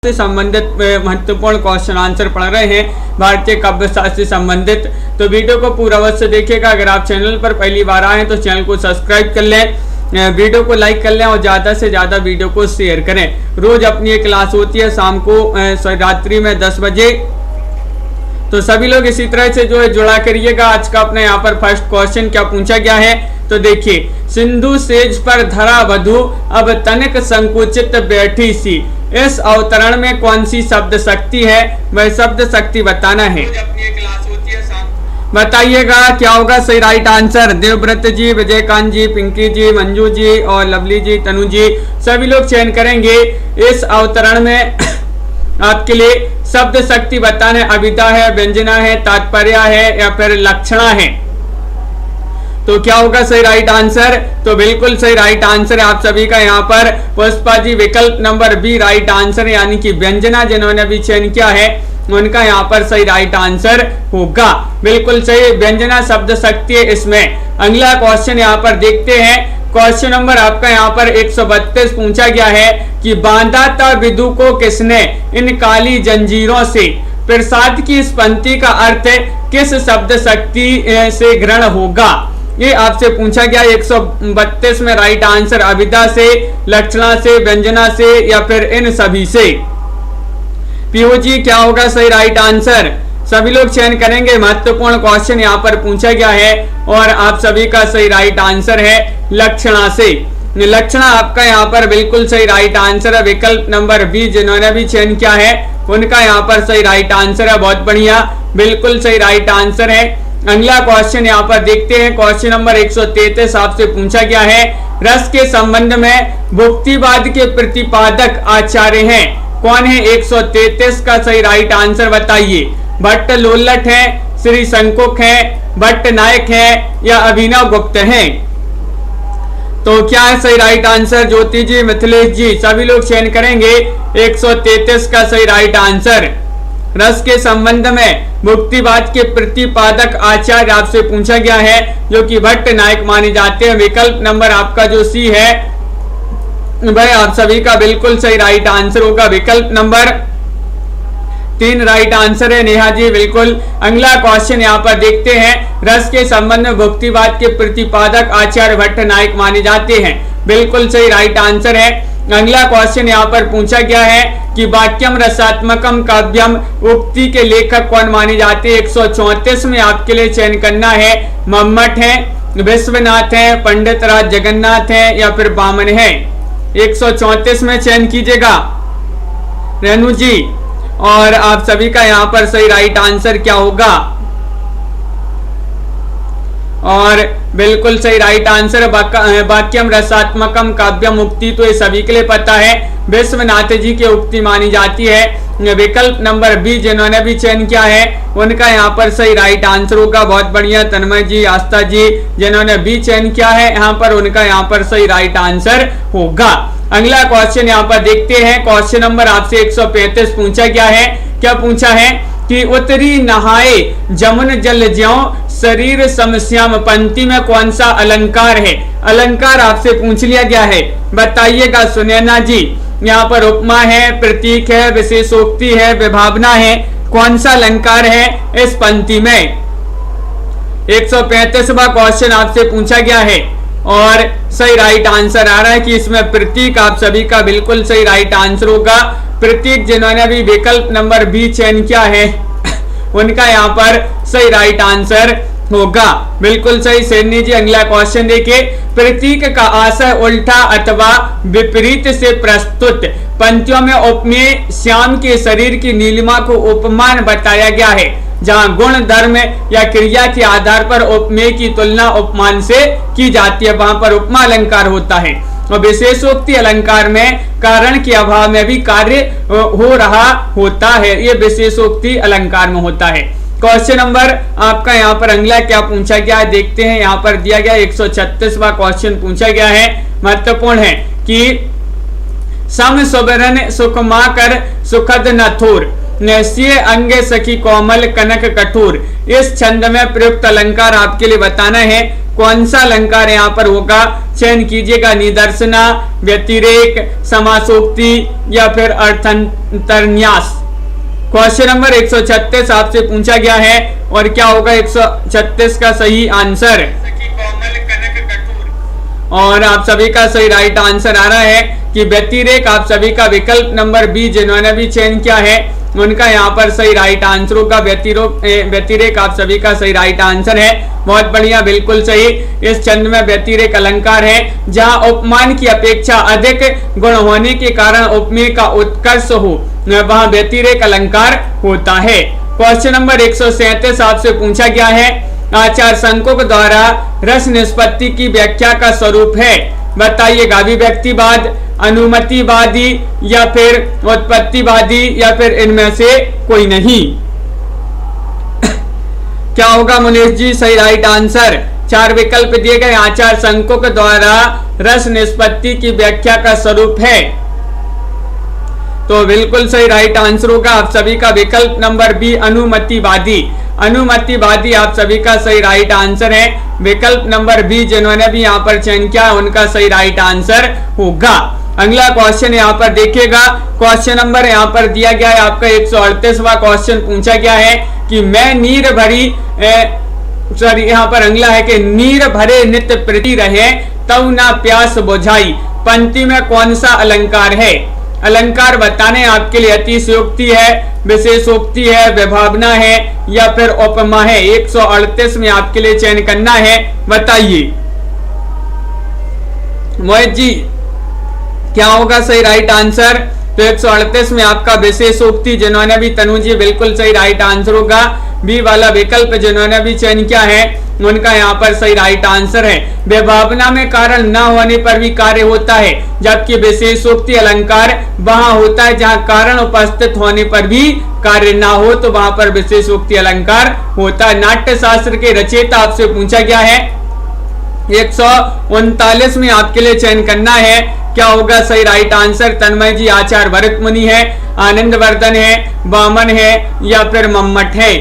से संबंधित महत्वपूर्ण क्वेश्चन आंसर पढ़ रहे हैं भारतीय काव्य शास्त्र से संबंधित। तो वीडियो को पूरा अवश्य देखिएगा। अगर आप चैनल पर पहली बार आए तो चैनल को सब्सक्राइब कर लें, वीडियो को लाइक कर लें और ज़्यादा से ज़्यादा वीडियो को शेयर करें। रोज अपनी एक क्लास होती है शाम को रात्रि में 10 बजे, तो सभी लोग इसी तरह से जो है जुड़ा करिएगा। आज का अपने यहाँ पर फर्स्ट क्वेश्चन क्या पूछा गया है तो देखिए, सिंधु सेज पर धरा वधु अब तनिक संकुचित बैठी सी, इस अवतरण में कौन सी शब्द शक्ति है, वह शब्द शक्ति बताना है। बताइएगा क्या होगा सही राइट आंसर। देवव्रत जी, विजयकांत जी, पिंकी जी, मंजू जी और लवली जी, तनु जी, सभी लोग चयन करेंगे। इस अवतरण में आपके लिए शब्द शक्ति बताने अभिधा है, व्यंजना है, तात्पर्य है या फिर लक्षणा है। तो क्या होगा सही राइट आंसर। तो बिल्कुल सही राइट आंसर है आप सभी का यहाँ पर पुष्पा जी, विकल्प नंबर बी राइट आंसर, यानी कि व्यंजना जिन्होंने भी चयन किया है उनका यहाँ पर सही राइट आंसर होगा। बिल्कुल सही, व्यंजना शब्द शक्ति है इसमें। अगला क्वेश्चन यहाँ पर देखते हैं। क्वेश्चन नंबर आपका यहाँ पर 132 पूछा गया है कि बांधा था विदु को किसने इन काली जंजीरों से। प्रसाद की इस पंक्ति का अर्थ किस शब्द शक्ति से ग्रहण होगा, ये आपसे पूछा गया। 132 में राइट आंसर अभिधा से, लक्षणा से, व्यंजना से या फिर इन सभी से। पीओ जी क्या होगा सही राइट आंसर, सभी लोग चयन करेंगे। महत्वपूर्ण क्वेश्चन यहाँ पर पूछा गया है और आप सभी का सही राइट आंसर है लक्षणा से। लक्षणा आपका यहाँ पर बिल्कुल सही राइट आंसर है। विकल्प नंबर बी जिन्होंने भी चयन किया है उनका यहाँ पर सही राइट आंसर है। बहुत बढ़िया, बिल्कुल सही राइट आंसर है। अगला क्वेश्चन यहाँ पर देखते हैं। क्वेश्चन नंबर 133 आपसे पूछा गया है, रस के संबंध में भुक्तिवाद के प्रतिपादक आचार्य हैं, कौन है। 133 का सही राइट आंसर बताइए। भट्ट लोल्लट है, श्री शंकुक है, भट्ट नायक है या अभिनव गुप्त है। तो क्या है सही राइट आंसर। ज्योति जी, मिथिलेश जी, सभी लोग चयन करेंगे। 133 का सही राइट आंसर। रस के संबंध में भुक्तिवाद के प्रतिपादक आचार्य आपसे पूछा गया है जो कि भट्ट नायक माने जाते हैं। विकल्प नंबर आपका जो सी है भाई आप सभी का बिल्कुल सही राइट आंसर होगा। विकल्प नंबर 3 राइट आंसर है। नेहा जी बिल्कुल। अगला क्वेश्चन यहाँ पर देखते हैं। रस के संबंध में भुक्तिवाद के प्रतिपादक आचार्य भट्ट नायक माने जाते हैं, बिल्कुल सही राइट आंसर है। अगला क्वेश्चन यहाँ पर पूछा गया है कि वाक्यम रसात्मकम काव्यम उक्ति के लेखक कौन माने जाते हैं। 134 में आपके लिए चयन करना है। मम्मट है, विश्वनाथ है, पंडित राज जगन्नाथ है या फिर बामन है। 134 में चयन कीजिएगा रेणु जी। और आप सभी का यहाँ पर सही राइट आंसर क्या होगा, और बिल्कुल सही राइट आंसर वाक्यम रसात्मकम काव्यम उक्ति, तो ये सभी के लिए पता है विश्वनाथ जी की उक्ति मानी जाती है। विकल्प नंबर बी जिन्होंने भी चयन किया है उनका यहाँ पर सही राइट आंसर होगा। बहुत बढ़िया, तन्मय जी, आस्था जी जिन्होंने भी चयन किया है यहाँ पर उनका यहाँ पर सही राइट आंसर होगा। अगला क्वेश्चन यहाँ पर देखते हैं। क्वेश्चन नंबर आपसे 135 पूछा गया है। क्या पूछा है कि उतरी नहाए जमुन जल ज्यों शरीर समश्याम पंक्ति में कौन सा अलंकार है। अलंकार आपसे पूछ लिया गया है, बताइएगा सुनैना जी। यहाँ पर उपमा है, प्रतीक है, विशेषोक्ति है, विभावना है, कौन सा अलंकार है इस पंक्ति में। 135वां क्वेश्चन आपसे पूछा गया है और सही राइट आंसर आ रहा है कि इसमें प्रतीक आप सभी का बिल्कुल सही राइट आंसर होगा। प्रतीक जिन्होंने भी विकल्प नंबर बी चयन किया है उनका यहाँ पर सही राइट आंसर होगा। बिल्कुल सही सैनी जी। अगला क्वेश्चन देखिए। प्रतीक का आशय उल्टा अथवा विपरीत से प्रस्तुत पंक्तियों में उपमेय श्याम के शरीर की नीलिमा को उपमान बताया गया है, जहां गुण धर्म या क्रिया के आधार पर उपमेय की तुलना उपमान से की जाती है, वहां पर उपमा अलंकार होता है। और विशेषोक्ति अलंकार में कारण के अभाव में भी कार्य हो रहा होता है, ये विशेषोक्ति अलंकार में होता है। क्वेश्चन नंबर आपका यहाँ पर अगला क्या पूछा गया है देखते हैं। यहाँ पर दिया गया 136वां क्वेश्चन पूछा गया है, महत्वपूर्ण है कि सम सुबरन सुखमा कर सुखद नथुर नैसीय अंगे सखी कोमल कनक कठोर। इस छंद में प्रयुक्त अलंकार आपके लिए बताना है कौन सा अलंकार यहाँ पर होगा, चयन कीजिएगा। निदर्शना, व्यतिरेक, समासोक्ति या फिर अर्थांतरन्यास। क्वेश्चन नंबर 136 आपसे पूछा गया है और क्या होगा 136 का सही आंसर। और आप सभी का सही राइट आंसर आ रहा है कि व्यतिरेक। आप सभी का विकल्प नंबर बी जिन्होंने भी चयन किया है उनका यहाँ पर सही राइट आंसर होगा व्यतिरेक। आप सभी का सही राइट आंसर है, बहुत बढ़िया, बिल्कुल सही। इस छंद में व्यतिरेक अलंकार है जहाँ उपमान की अपेक्षा अधिक गुण होने के कारण उपमेय का उत्कर्ष हो, वहाँ व्यतिरेक अलंकार होता है। क्वेश्चन नंबर 137 आपसे पूछा गया है, आचार संकों के द्वारा रस निष्पत्ति की व्याख्या का स्वरूप है, बताइएगा। अभिव्यक्तिवाद, अनुमतिवादी या फिर उत्पत्तिवादी या फिर इनमें से कोई नहीं। क्या होगा मुनीष जी सही राइट आंसर। 4 विकल्प दिए गए। आचार संकों के द्वारा रस निष्पत्ति की व्याख्या का स्वरूप है, तो बिल्कुल सही राइट आंसर होगा आप सभी का विकल्प नंबर बी अनुमतिवादी। अनुमतिवादी आप सभी का सही राइट आंसर है। विकल्प नंबर बी जिन्होंने भी यहाँ पर चयन किया उनका सही राइट आंसर होगा। अगला क्वेश्चन यहाँ पर देखिएगा। क्वेश्चन नंबर यहाँ पर दिया गया है आपका 138वां क्वेश्चन पूछा गया है कि मैं नीर भरी यहाँ पर अगला है कि नीर भरे नित्य प्रीति रहे तब ना प्यास बुझाई। पंक्ति में कौन सा अलंकार है। अलंकार बताने आपके लिए अतिशयोक्ति है, विशेषोक्ति है, विभावना है या फिर उपमा है। 138 में आपके लिए चयन करना है, बताइए मोहित जी क्या होगा सही राइट आंसर। तो 138 में आपका विशेषोक्ति जिन्होंने भी, तनु जी बिल्कुल सही राइट आंसर होगा। बी वाला विकल्प जिन्होंने भी चयन किया है उनका यहाँ पर सही राइट आंसर है। विभावना में कारण न होने पर भी कार्य होता है, जबकि विशेषोक्ति अलंकार वहां होता है जहां कारण उपस्थित होने पर भी कार्य ना हो, तो वहां पर विशेषोक्ति अलंकार होता है। नाट्य शास्त्र के रचयिता आपसे पूछा गया है 139 में आपके लिए चयन करना है, क्या होगा सही राइट आंसर। तन्मय जी आचार्य भरत मुनि है, आनंद वर्धन है, वामन है या फिर मम्मट है।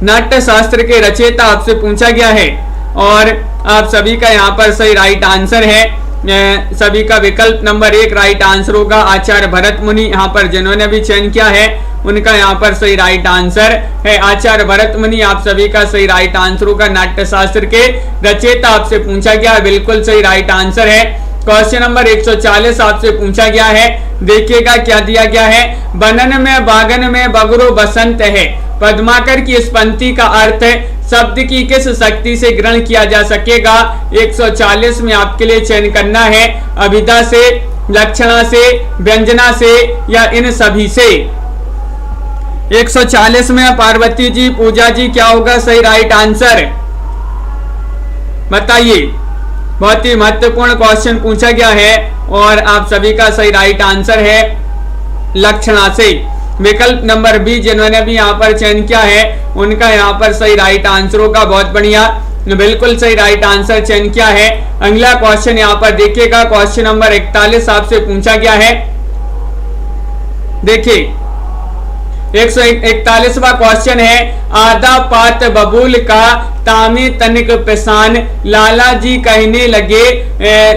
नाट्य शास्त्र के रचयिता आपसे पूछा गया है और आप सभी का यहाँ पर सही राइट आंसर है। सभी का विकल्प नंबर 1 राइट आंसर होगा। आचार्य भरत मुनि यहाँ पर जिन्होंने भी चयन किया है उनका यहाँ पर सही राइट आंसर है आचार्य भरत मुनि। आप सभी का सही राइट आंसर होगा। नाट्य शास्त्र के रचयिता आपसे पूछा गया है, बिल्कुल सही राइट आंसर है। क्वेश्चन नंबर 140 आपसे पूछा गया है, देखिएगा क्या दिया गया है। बनन में बागन में बगरो बसंत है। पद्माकर की इस पंक्ति का अर्थ शब्द की किस शक्ति से ग्रहण किया जा सकेगा। 140 में आपके लिए चयन करना है, अभिधा से, लक्षणा से, व्यंजना से या इन सभी से। 140 में पार्वती जी, पूजा जी क्या होगा सही राइट आंसर, बताइए। बहुत ही महत्वपूर्ण क्वेश्चन पूछा गया है और आप सभी का सही राइट आंसर है लक्षणा से। विकल्प नंबर बी जिन्होंने भी यहाँ पर चयन किया है उनका यहाँ पर सही राइट आंसर होगा। बहुत बढ़िया, बिल्कुल सही राइट आंसर चयन किया है। अगला क्वेश्चन यहाँ पर देखिएगा। क्वेश्चन नंबर 41 आपसे पूछा गया है, देखिए 141वां क्वेश्चन है। आधा पात बबूल का तामे तनिक पिसान, लाला जी कहने लगे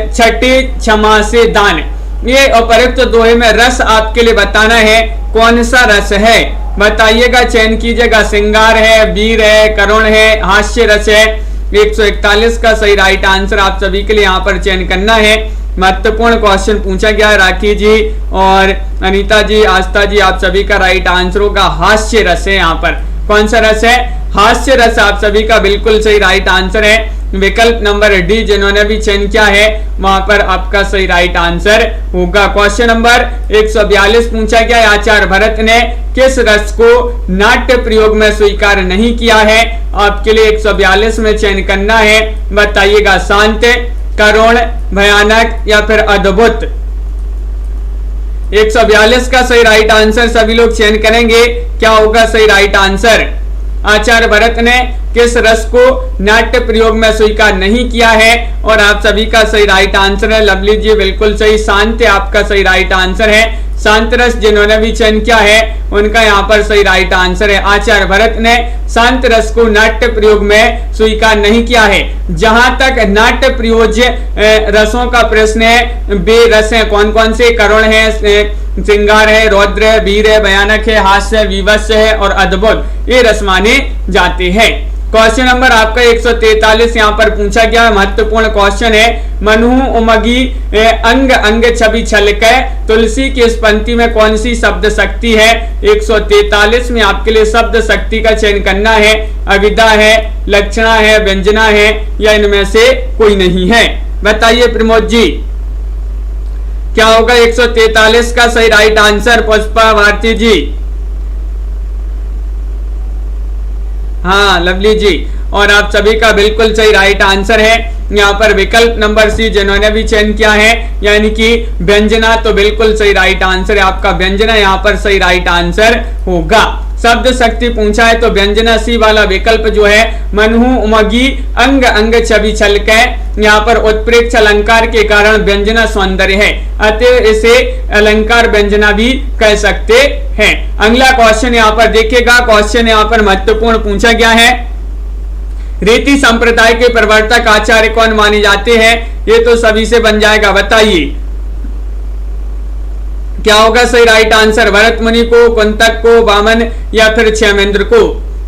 छठे क्षमा से दान। ये उपयुक्त दोहे में रस आपके लिए बताना है, कौन सा रस है बताइएगा, चयन कीजिएगा। श्रृंगार है, वीर है, करुण है, हास्य रस है। 141 का सही राइट आंसर आप सभी के लिए यहाँ पर चयन करना है। महत्वपूर्ण क्वेश्चन पूछा गया है। राखी जी और अनीता जी, आस्था जी, आप सभी का राइट आंसर होगा हास्य रस है। यहाँ पर कौन सा रस है, हास्य रस। आप सभी का बिल्कुल सही राइट आंसर है। विकल्प नंबर डी जिन्होंने भी चयन किया है वहां पर आपका सही राइट आंसर होगा। क्वेश्चन नंबर 142 पूछा गया है, आचार्य भरत ने किस रस को नाट्य प्रयोग में स्वीकार नहीं किया है। आपके लिए 142 में चयन करना है, बताइएगा। शांत, करुण, भयानक या फिर अद्भुत। 142 का सही राइट आंसर सभी लोग चयन करेंगे, क्या होगा सही राइट आंसर। आचार्य भरत ने किस रस को नाट्य प्रयोग में स्वीकार नहीं किया है और आप सभी का सही राइट आंसर है। लवली जी बिल्कुल सही, शांत आपका सही राइट आंसर है। शांत रस जिन्होंने भी चयन किया है उनका यहाँ पर सही राइट आंसर है। आचार्य भरत ने शांत रस को नाट्य प्रयोग में स्वीकार नहीं किया है। जहां तक नाट्य प्रयोज्य रसों का प्रश्न है, वे रस है कौन कौन से? करुण है, श्रृंगार है, रौद्र है, वीर है, भयानक है, हास्य है, विवश है और अद्भुत, ये रस माने जाते हैं। क्वेश्चन नंबर आपका 143 यहाँ पर पूछा गया, महत्वपूर्ण क्वेश्चन है। मनु उमगी अंग अंग छवि छलकै, तुलसी की इस पंक्ति में कौन सी शब्द शक्ति है? 143 में आपके लिए शब्द शक्ति का चयन करना है। अविदा है, लक्षणा है, व्यंजना है या इनमें से कोई नहीं है? बताइए प्रमोद जी क्या होगा 143 का सही राइट आंसर? पुष्पा भारती जी, हाँ लवली जी, और आप सभी का बिल्कुल सही राइट आंसर है यहाँ पर विकल्प नंबर सी जिन्होंने भी चयन किया है, यानी कि व्यंजना, तो बिल्कुल सही राइट आंसर है आपका व्यंजना यहाँ पर सही राइट आंसर होगा। शब्द शक्ति पूछा है तो व्यंजना सी वाला विकल्प जो है, मनु उमगी अंग अंग छवि छलकै, यहाँ पर उत्प्रेक्ष अलंकार के कारण व्यंजना सौंदर्य है, अतः इसे अलंकार व्यंजना भी कह सकते हैं। अगला क्वेश्चन यहाँ पर देखिएगा, क्वेश्चन यहाँ पर महत्वपूर्ण पूछा गया है। रीति संप्रदाय के प्रवर्तक आचार्य कौन माने जाते हैं? ये तो सभी से बन जाएगा, बताइए क्या होगा सही राइट आंसर? भरत मुनि को, कुंतक को, वामन या फिर क्षेमेंद्र को?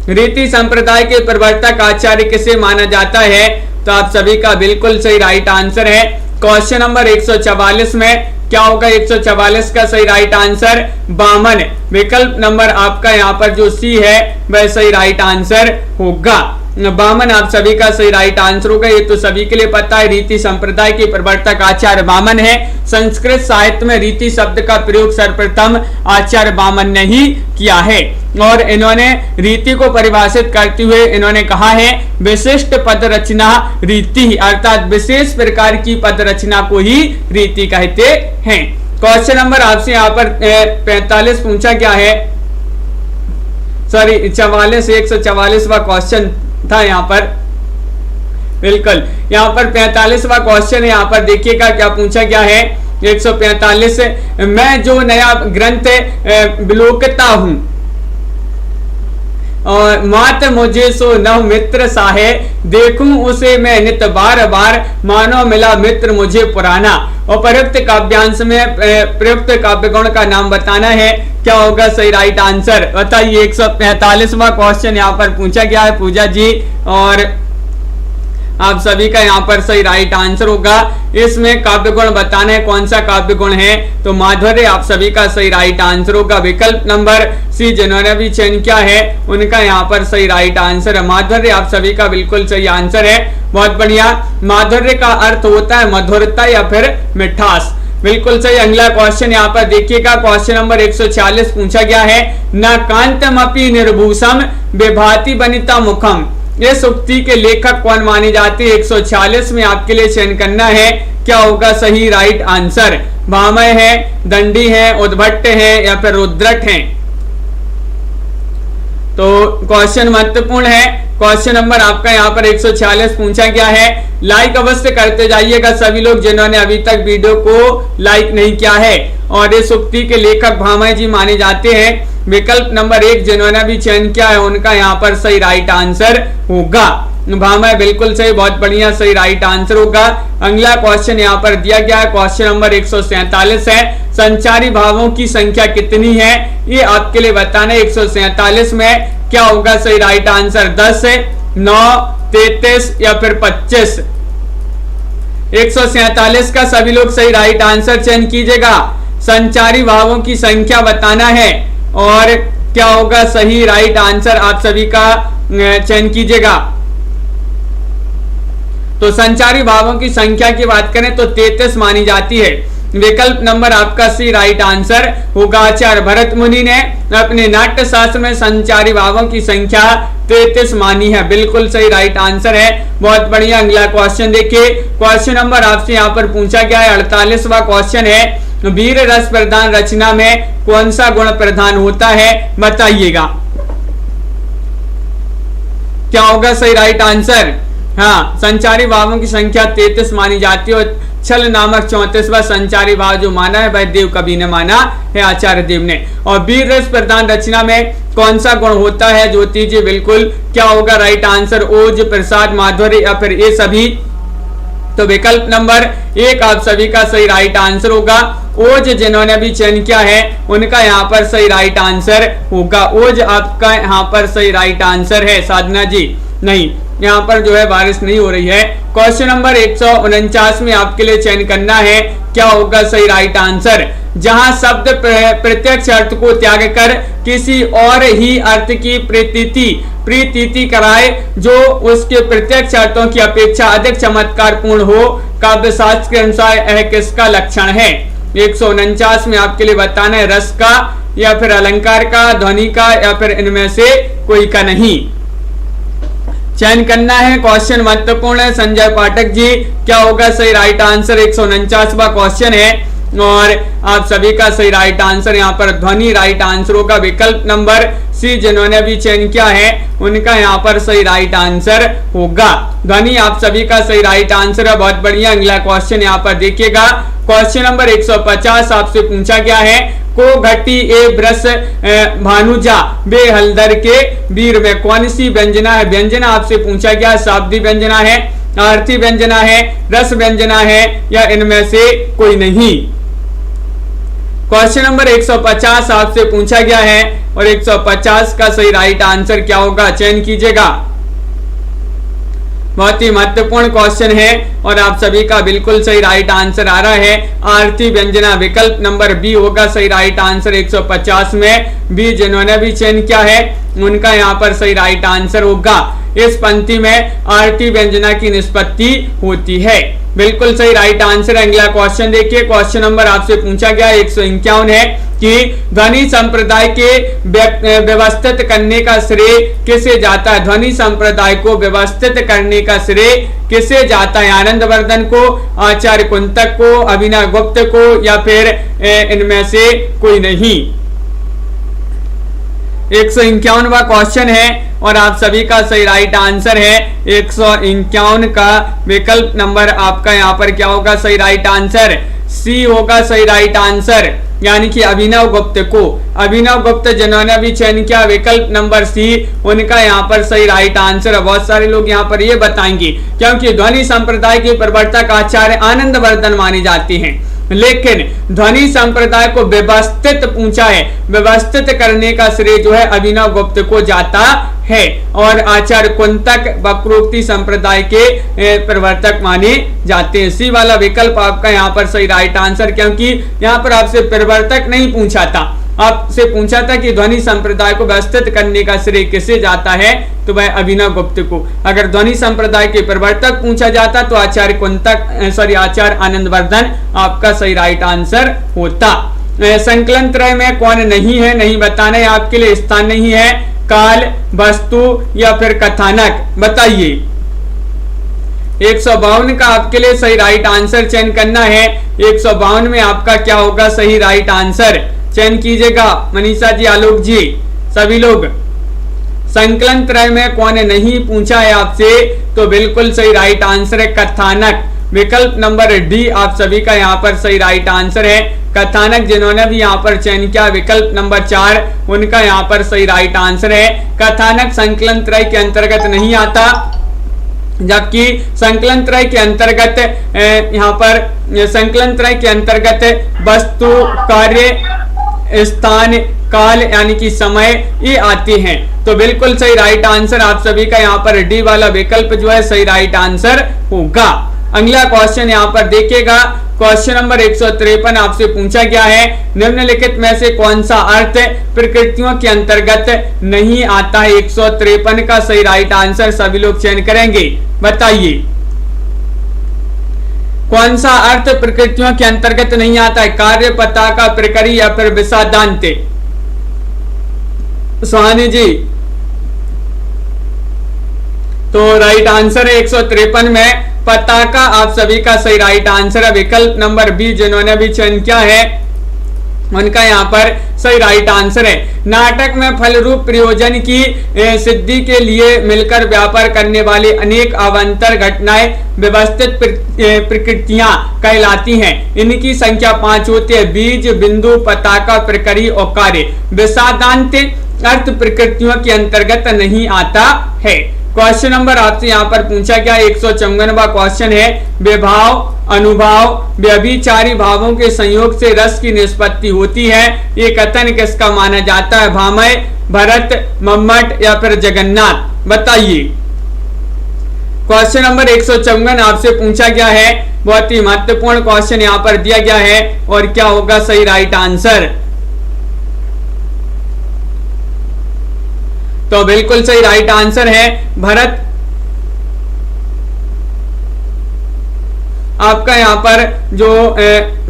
रीति संप्रदाय के प्रवर्तक आचार्य किसे माना जाता है? तो आप सभी का बिल्कुल सही राइट आंसर है। क्वेश्चन नंबर 144 में क्या होगा 144 का सही राइट आंसर? वामन। विकल्प नंबर आपका यहाँ पर जो सी है वह सही राइट आंसर होगा। वामन आप सभी का सही राइट आंसर होगा, ये तो सभी के लिए पता है। रीति संप्रदाय के प्रवर्तक आचार्य वामन है। संस्कृत साहित्य में रीति शब्द का प्रयोग सर्वप्रथम आचार्य वामन ने ही किया है, और इन्होंने रीति को परिभाषित करते हुए इन्होंने कहा है विशिष्ट पद रचना रीति, अर्थात विशेष प्रकार की पद रचना को ही रीति कहते हैं। क्वेश्चन नंबर आपसे यहाँ पर 45 पूछा गया है, सॉरी 44, 144वां क्वेश्चन था यहाँ पर, बिल्कुल यहाँ पर 45वां क्वेश्चन है। यहाँ पर देखिएगा क्या पूछा गया है 145, मैं जो नया ग्रंथ विलोकता हूं और मात मुझे सो नव मित्र साहे, देखूं उसे मैं नित बार बार, मानो मिला मित्र मुझे पुराना। और प्रयुक्त काव्यांश में प्रयुक्त काव्य गुण का नाम बताना है। क्या होगा सही राइट आंसर? बताइए 145वां क्वेश्चन यहाँ पर पूछा गया है पूजा जी, और आप सभी का यहाँ पर सही राइट आंसर होगा। इसमें काव्य गुण बताना है, कौन सा काव्य गुण है? तो माधुर्य आप सभी का सही राइट आंसर होगा। विकल्प नंबर सी जिन्होंने भी चयन किया है उनका यहाँ पर सही राइट आंसर है। माधुर्य आप सभी का बिल्कुल सही आंसर है, बहुत बढ़िया। माधुर्य का अर्थ होता है मधुरता या फिर मिठास, बिल्कुल सही। अगला क्वेश्चन यहाँ पर देखिएगा, क्वेश्चन नंबर 146 पूछा गया है, न कांतमपि निर्भूषम विभाति बनिता मुखम, इस उक्ति के लेखक कौन माने जाते हैं? 146 में आपके लिए चयन करना है। क्या होगा सही राइट आंसर? भामय है, दंडी है, उद्भट्ट है या फिर रुद्रट है? तो क्वेश्चन महत्वपूर्ण है। क्वेश्चन नंबर आपका यहाँ पर 146 पूछा गया है। लाइक अवश्य करते जाइएगा सभी लोग जिन्होंने अभी तक वीडियो को लाइक नहीं किया है। और इस उक्ति के लेखक भामय जी माने जाते हैं। विकल्प नंबर 1 जिन्होंने भी चयन किया है उनका यहाँ पर सही राइट आंसर होगा। भामय बिल्कुल सही, बहुत बढ़िया, सही राइट आंसर होगा। अगला क्वेश्चन यहाँ पर दिया गया है, क्वेश्चन नंबर 147 है, संचारी भावों की संख्या कितनी है? ये आपके लिए बताना है। 147 में क्या होगा सही राइट आंसर? 10, 9, 33 या फिर 25? 147 का सभी लोग सही राइट आंसर चयन कीजिएगा। संचारी भावों की संख्या बताना है और क्या होगा सही राइट आंसर आप सभी का चयन कीजिएगा। तो संचारी भावों की संख्या की बात करें तो 33 मानी जाती है। विकल्प नंबर आपका सी राइट आंसर होगा। आचार्य भरत मुनि ने अपने नाट्य शास्त्र में संचारी भावों की संख्या 33 मानी है, बिल्कुल सही राइट आंसर है, बहुत बढ़िया। अगला क्वेश्चन देखिए, क्वेश्चन नंबर आपसे यहाँ पर पूछा गया है 48वां क्वेश्चन है, वीर रस प्रधान रचना में कौन सा गुण प्रधान होता है? बताइएगा क्या होगा सही राइट आंसर? हाँ, संचारी भावों की संख्या 33 मानी जाती है और छल नामक 34वां संचारी भाव जो माना है वह देव कवि ने माना है, आचार्य देव ने। और वीर रस प्रधान रचना में कौन सा गुण होता है ज्योति जी? बिल्कुल क्या होगा राइट आंसर? ओज, प्रसाद, माधुर्य या फिर ये सभी। तो विकल्प नंबर 1 आप सभी का सही राइट आंसर होगा। ओज जिन्होंने भी चयन किया है उनका यहाँ पर सही राइट आंसर होगा। ओज आपका यहाँ पर सही राइट आंसर है। साधना जी नहीं, यहाँ पर जो है बारिश नहीं हो रही है। क्वेश्चन नंबर 149 में आपके लिए चयन करना है, क्या होगा सही राइट आंसर? जहां शब्द प्रत्यक्ष अर्थ को त्याग कर किसी और ही अर्थ की प्रतीति कराए जो उसके प्रत्यक्ष अर्थों की अपेक्षा अधिक चमत्कार पूर्ण हो, काव्य शास्त्र के अनुसार यह किसका लक्षण है? 149 में आपके लिए बताना है रस का या फिर अलंकार का, ध्वनि का या फिर इनमें से कोई का नहीं। चयन करना है, क्वेश्चन महत्वपूर्ण है। संजय पाठक जी क्या होगा सही राइट आंसर? 149वां क्वेश्चन है और आप सभी का सही राइट आंसर यहाँ पर ध्वनि राइट आंसर होगा। विकल्प नंबर सी जिन्होंने भी चयन किया है उनका यहाँ पर सही राइट आंसर होगा। ध्वनि आप सभी का सही राइट आंसर है, बहुत बढ़िया। अगला क्वेश्चन यहाँ पर देखिएगा, क्वेश्चन नंबर 150 आपसे पूछा गया है, को घटी ए ब्रस भानुजा बे हलदर के वीर में कौन सी व्यंजना है? व्यंजना आपसे पूछा गया, शाब्दी व्यंजना है, आरती व्यंजना है, रस व्यंजना है या इनमें से कोई नहीं। क्वेश्चन नंबर 150 आपसे पूछा गया है और 150 का सही राइट आंसर क्या होगा? चयन कीजिएगा, बहुत ही महत्वपूर्ण क्वेश्चन है और आप सभी का बिल्कुल सही राइट आंसर आ रहा है, आरती व्यंजना। विकल्प नंबर बी होगा सही राइट आंसर 150 में। बी जिन्होंने भी चयन किया है उनका यहाँ पर सही राइट आंसर होगा। इस पंक्ति में आरती व्यंजना की निष्पत्ति होती है, बिल्कुल सही राइट आंसर। अगला क्वेश्चन देखिए, क्वेश्चन नंबर आपसे पूछा गया 151 है कि ध्वनि संप्रदाय के व्यवस्थित करने का श्रेय किसे जाता है? ध्वनि संप्रदाय को व्यवस्थित करने का श्रेय किसे जाता है? आनंदवर्धन को, आचार्य कुंतक को, अभिनव गुप्त को या फिर इनमें से कोई नहीं। 151वां क्वेश्चन है और आप सभी का सही राइट आंसर है 151 का विकल्प नंबर आपका यहाँ पर क्या होगा सही राइट आंसर? सी होगा सही राइट आंसर, यानी कि अभिनव गुप्त को। अभिनव गुप्त जिन्होंने भी चयन किया विकल्प नंबर सी उनका यहाँ पर सही राइट आंसर है। बहुत सारे लोग यहाँ पर ये बताएंगे क्योंकि ध्वनि संप्रदाय के प्रवर्तक आचार्य आनंदवर्धन माने जाते हैं, लेकिन ध्वनि संप्रदाय को व्यवस्थित पूछा है, व्यवस्थित करने का श्रेय जो है अभिनव गुप्त को जाता है और आचार्य कुंतक वक्रोक्ति संप्रदाय के प्रवर्तक माने जाते हैं। सी वाला विकल्प आपका यहाँ पर सही राइट आंसर, क्योंकि यहाँ पर आपसे प्रवर्तक नहीं पूछा था, आपसे पूछा था कि ध्वनि संप्रदाय को व्यवस्थित करने का श्रेय किसे जाता है, तो वह अभिनव गुप्त को। अगर ध्वनि संप्रदाय के प्रवर्तक पूछा जाता तो आचार्य कुंतक आचार्य आनंदवर्धन आपका सही राइट आंसर होता। संकलन त्रय में कौन नहीं है? नहीं बताना है आपके लिए, स्थान नहीं है, काल, वस्तु या फिर कथानक, बताइए। 152 का आपके लिए सही राइट आंसर चयन करना है। 152 में आपका क्या होगा सही राइट आंसर? चयन कीजिएगा मनीषा जी, आलोक जी, सभी लोग। संकलन त्रय में कौन नहीं पूछा है आपसे, तो बिल्कुल सही राइट आंसर है कथानक। विकल्प नंबर डी आप सभी का यहाँ पर सही राइट आंसर है कथानक। जिन्होंने भी यहाँ पर चयन किया विकल्प नंबर 4 उनका यहाँ पर सही राइट आंसर है कथानक। संकलन त्रय के अंतर्गत नहीं आता, जबकि संकलन त्रय के अंतर्गत यहाँ पर संकलन त्रय के अंतर्गत वस्तु, कार्य, स्थान, काल यानी कि समय ये आते हैं। तो बिल्कुल सही राइट आंसर आप सभी का यहाँ पर डी वाला विकल्प जो है सही राइट आंसर होगा। अगला क्वेश्चन यहाँ पर देखिएगा, क्वेश्चन नंबर 153 आपसे पूछा गया है, निम्नलिखित में से कौन सा अर्थ प्रकृतियों के अंतर्गत नहीं आता है? 153 का सही राइट आंसर सभी लोग चयन करेंगे, बताइए कौन सा अर्थ प्रकृतियों के अंतर्गत नहीं आता है? कार्य, पताका, प्रकरी या फिर विषादांत? सुहानी जी, तो राइट आंसर है 153 में पताका आप सभी का सही राइट आंसर है। विकल्प नंबर बी जिन्होंने भी चयन किया है उनका यहाँ पर सही राइट आंसर है। नाटक में फल रूप प्रयोजन की सिद्धि के लिए मिलकर व्यापार करने वाली अनेक अवान्तर घटनाएं व्यवस्थित प्रकृतियां कहलाती हैं। इनकी संख्या 5 होती है। बीज, बिंदु, पताका, प्रकरी और कार्य। विषादांत अर्थ प्रकृतियों के अंतर्गत नहीं आता है। क्वेश्चन नंबर आपसे यहाँ पर पूछा गया 154वां क्वेश्चन है, विभाव अनुभाव व्यभिचारी भावों के संयोग से रस की निष्पत्ति होती है। ये कथन किसका माना जाता है? भामह, भरत, मम्मट या फिर जगन्नाथ? बताइए। क्वेश्चन नंबर 154 आपसे पूछा गया है, बहुत ही महत्वपूर्ण क्वेश्चन यहाँ पर दिया गया है। और क्या होगा सही राइट आंसर? तो बिल्कुल सही राइट आंसर है भरत। आपका यहाँ पर जो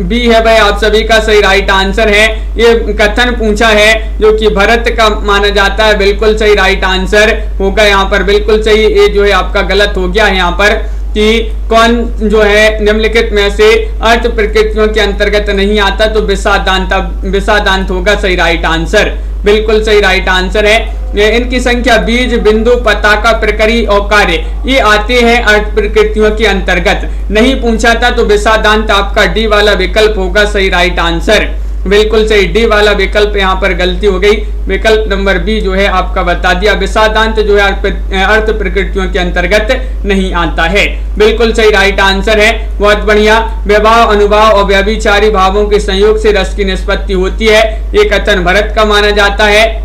बी है भाई आप सभी का सही राइट आंसर है। ये कथन पूछा है जो कि भरत का माना जाता है, बिल्कुल सही राइट आंसर होगा यहाँ पर। बिल्कुल सही, ये जो है आपका गलत हो गया है यहाँ पर कि कौन जो है निम्नलिखित में से अर्थ प्रकृतियों के अंतर्गत नहीं आता, तो विषादांत होगा सही राइट आंसर। बिल्कुल सही राइट आंसर है। इनकी संख्या बीज, बिंदु, पताका, प्रकरी और कार्य ये आते हैं अर्थ प्रकृतियों के अंतर्गत। नहीं पूछा था तो विषादांत आपका डी वाला विकल्प होगा सही राइट आंसर। बिल्कुल सही, डी वाला विकल्प यहाँ पर गलती हो गई। विकल्प नंबर बी जो है आपका बता दिया, विषादांत जो है अर्थ प्रकृतियों के अंतर्गत नहीं आता है। बिल्कुल सही राइट आंसर है, बहुत बढ़िया। विभाव अनुभाव और व्यभिचारी भावों के संयोग से रस की निष्पत्ति होती है, ये कथन भरत का माना जाता है।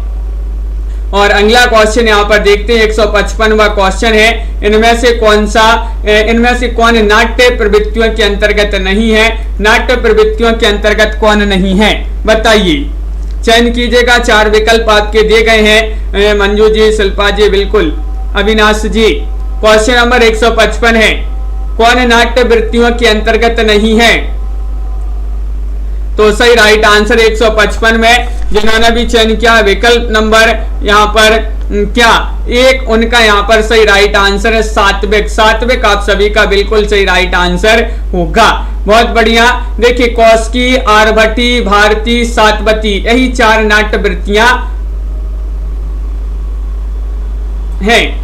और अगला क्वेश्चन यहाँ पर देखते हैं 155वां क्वेश्चन है, इनमें से कौन नाट्य प्रवृत्तियों के अंतर्गत नहीं है? नाट्य प्रवृत्तियों के अंतर्गत कौन नहीं है? बताइए, चयन कीजिएगा। 4 विकल्प आपके दिए गए हैं। मंजू जी, शिल्पा जी, बिल्कुल, अविनाश जी। क्वेश्चन नंबर 155 है, कौन नाट्य वृत्तियों के अंतर्गत नहीं है? तो सही राइट आंसर 155 में जिन्होंने भी चयन किया विकल्प नंबर यहाँ पर क्या एक, उनका यहाँ पर सही राइट आंसर है सात्विक। सात्विक आप सभी का बिल्कुल सही राइट आंसर होगा। बहुत बढ़िया। देखिए, कौशिकी, आर्भटी, भारती, सातवती, यही 4 नाट्य वृत्तियां हैं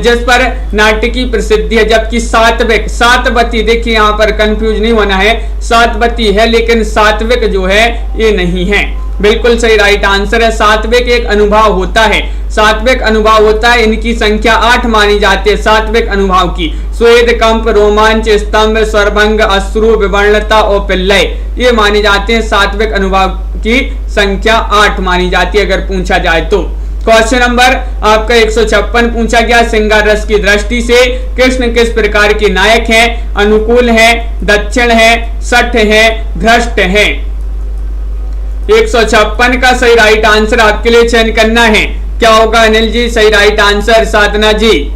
जिस पर नाट्य की प्रसिद्धि है। जबकि सातवती, देखिए यहाँ पर कंफ्यूज नहीं होना है, सातवती है लेकिन सात्विक जो है ये नहीं है। बिल्कुल सही राइट आंसर है। सात्विक एक अनुभाव होता है, सात्विक अनुभाव होता है। इनकी संख्या 8 मानी जाती है सात्विक अनुभाव की। स्वेद, कंप, रोमांच, स्तंभ, स्वरभंग, अश्रु, विवर्णता और पिल्लय ये माने जाते हैं। सात्विक अनुभाव की संख्या 8 मानी जाती है अगर पूछा जाए तो। क्वेश्चन नंबर आपका 156 पूछा गया, श्रृंगार रस की दृष्टि से कृष्ण किस प्रकार के नायक हैं? अनुकूल है, दक्षिण है, सठ है, भ्रष्ट है? 156 का सही राइट आंसर आपके लिए चयन करना है। क्या होगा अनिल जी? सही राइट आंसर। साधना जी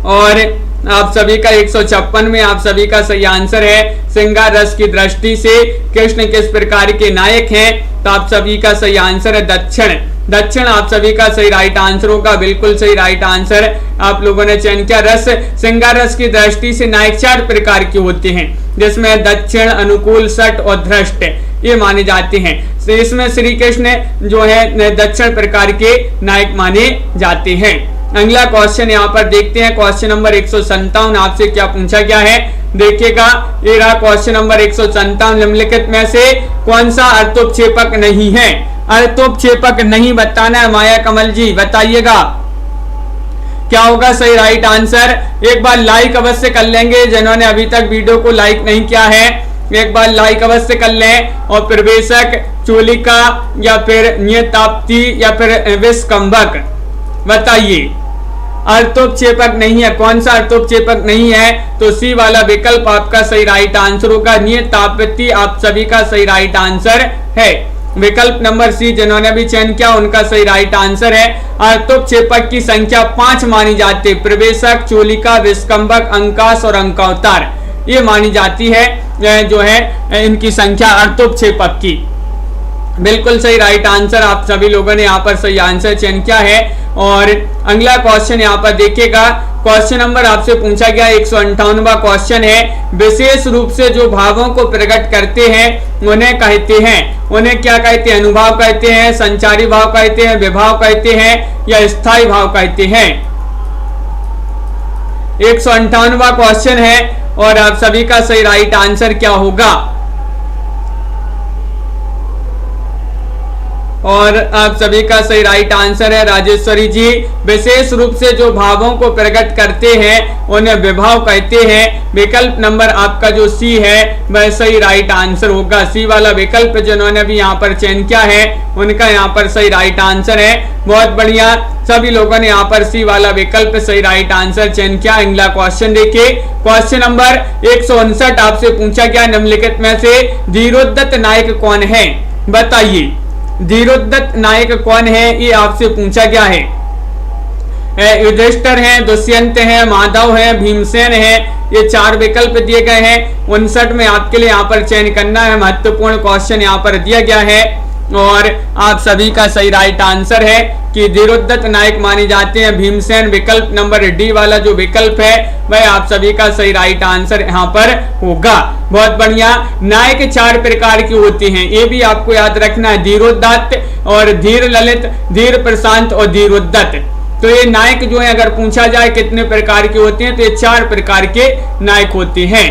और आप सभी का 156 में आप सभी का सही आंसर है श्रृंगार रस की दृष्टि से कृष्ण किस प्रकार के नायक हैं? तो आप सभी का सही आंसर है दक्षिण। दक्षिण आप सभी का सही राइट आंसर होगा। बिल्कुल सही राइट आंसर आप लोगों ने चयन किया। रस, श्रृंगार रस की दृष्टि से नायक 4 प्रकार के होते हैं जिसमें दक्षिण, अनुकूल, सठ और धृष्ट ये माने जाते हैं। इसमें श्री कृष्ण जो है दक्षिण प्रकार के नायक माने जाते हैं। अगला क्वेश्चन यहाँ पर देखते हैं। क्वेश्चन नंबर 157 आपसे क्या पूछा गया है? देखिएगा, ये रहा क्वेश्चन नंबर 157। निम्नलिखित में से कौन सा अर्थोपक्षेपक नहीं है? अर्थोपक्षेपक नहीं बताना है माया कमल जी, बताइएगा क्या होगा सही राइट आंसर। एक बार लाइक अवश्य कर लेंगे जिन्होंने अभी तक वीडियो को लाइक नहीं किया है, एक बार लाइक अवश्य कर लें। और प्रवेशक, चोलिका या फिर नियताप्ति या फिर विषकंभक, बताइए अर्थोपक्षेपक नहीं है। कौन सा अर्थोपक्षेपक नहीं है? तो सी वाला विकल्प आपका सही राइट आंसर होगा। नियताप्ति आप सभी का सही राइट आंसर है। विकल्प नंबर सी जिन्होंने भी चयन किया उनका सही राइट आंसर है। अर्थोपक्षेपक की संख्या 5 मानी जाती है। प्रवेशक, चोलिका, विषकंभक, अंकाश और अंकावतार ये मानी जाती है जो है इनकी संख्या अर्थोपक्षेपक की। बिल्कुल सही राइट आंसर आप सभी लोगों ने यहाँ पर सही आंसर चयन किया है। और अगला क्वेश्चन यहाँ पर देखिएगा, क्वेश्चन नंबर आपसे पूछा गया 158वां क्वेश्चन है, विशेष रूप से जो भावों को प्रकट करते हैं उन्हें कहते हैं, उन्हें क्या कहते हैं? अनुभाव कहते हैं, संचारी भाव कहते हैं, विभाव कहते हैं या स्थायी भाव कहते हैं? 158वां क्वेश्चन है और आप सभी का सही राइट आंसर क्या होगा? और आप सभी का सही राइट आंसर है राजेश्वरी जी, विशेष रूप से जो भावों को प्रकट करते हैं उन्हें विभाव कहते हैं। विकल्प नंबर आपका जो सी है वह सही राइट आंसर होगा। सी वाला विकल्प जिन्होंने भी यहाँ पर चयन किया है उनका यहाँ पर सही राइट आंसर है। बहुत बढ़िया, सभी लोगों ने यहाँ पर सी वाला विकल्प सही राइट आंसर चयन किया। अगला क्वेश्चन देखिए, क्वेश्चन नंबर 159 आपसे पूछा गया, निम्नलिखित में से धीरोद्धत नायक कौन है? बताइए धीरोद्धत नायक कौन है, ये आपसे पूछा गया है। युधिष्ठिर है, दुष्यंत है, माधव है, भीमसेन है, ये चार विकल्प दिए गए हैं। 59 में आपके लिए यहाँ पर चयन करना है। महत्वपूर्ण क्वेश्चन यहाँ पर दिया गया है और आप सभी का सही राइट आंसर है कि धीरोद्धत नायक माने जाते हैं भीमसेन। विकल्प नंबर डी वाला जो विकल्प है वह आप सभी का सही राइट आंसर यहाँ पर होगा। बहुत बढ़िया, नायक चार प्रकार की होती हैं, ये भी आपको याद रखना है, धीरोद्धत और धीर ललित, धीर प्रशांत और धीरोद्धत। तो ये नायक जो है अगर पूछा जाए कितने प्रकार के होते हैं तो ये चार प्रकार के नायक होते हैं।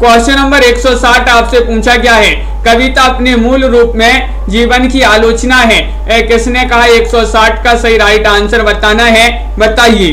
क्वेश्चन नंबर 160 आपसे पूछा गया है, कविता अपने मूल रूप में जीवन की आलोचना है, किसने कहा? 160 का सही राइट आंसर बताना है। बताइए,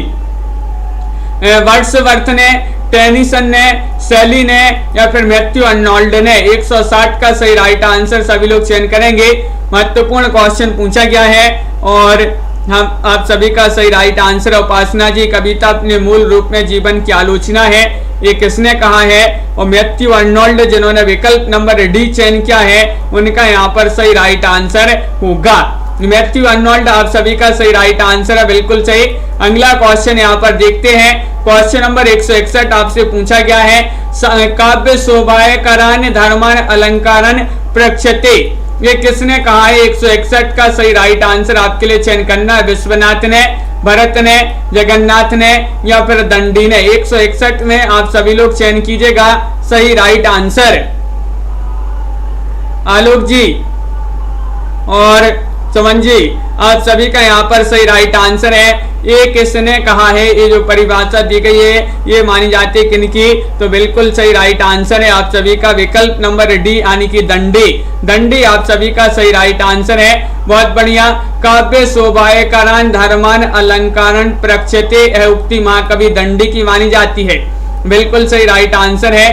वर्ड्सवर्थ ने, टेनिसन ने, शैली ने या फिर मैथ्यू अर्नोल्ड ने? 160 का सही राइट आंसर सभी लोग चयन करेंगे। महत्वपूर्ण क्वेश्चन पूछा गया है और हम आप सभी का सही राइट आंसर उपासना जी, कविता अपने मूल रूप में जीवन की आलोचना है, ये किसने कहा है? और मैथ्यू अर्नोल्ड जिन्होंने विकल्प नंबर डी चयन किया है उनका यहाँ पर सही राइट आंसर होगा। मैथ्यू अर्नोल्ड आप सभी का सही राइट आंसर है, बिल्कुल सही। अगला क्वेश्चन यहाँ पर देखते हैं, क्वेश्चन नंबर 161 आपसे पूछा गया है, काव्य शोभायकरण धर्मान अलंकारन प्रक्षते, ये किसने कहा है? 161 का सही राइट आंसर आपके लिए चयन करना है। विश्वनाथ ने, भरत ने, जगन्नाथ ने या फिर दंडी ने? 161 में आप सभी लोग चयन कीजिएगा सही राइट आंसर। आलोक जी और सुमन जी, आप सभी का यहाँ पर सही राइट आंसर है। ये किसने कहा है? ये जो परिभाषा दी गई है ये मानी जाती है किनकी? तो बिल्कुल सही राइट आंसर है आप सभी का विकल्प नंबर डी यानी कि दंडी। दंडी आप सभी का सही राइट आंसर है। बहुत बढ़िया, काव्य शोभायकरण धर्मान अलंकारण प्रक्षते, यह उक्ति महाकवि दंडी की मानी जाती है। बिल्कुल सही राइट आंसर है।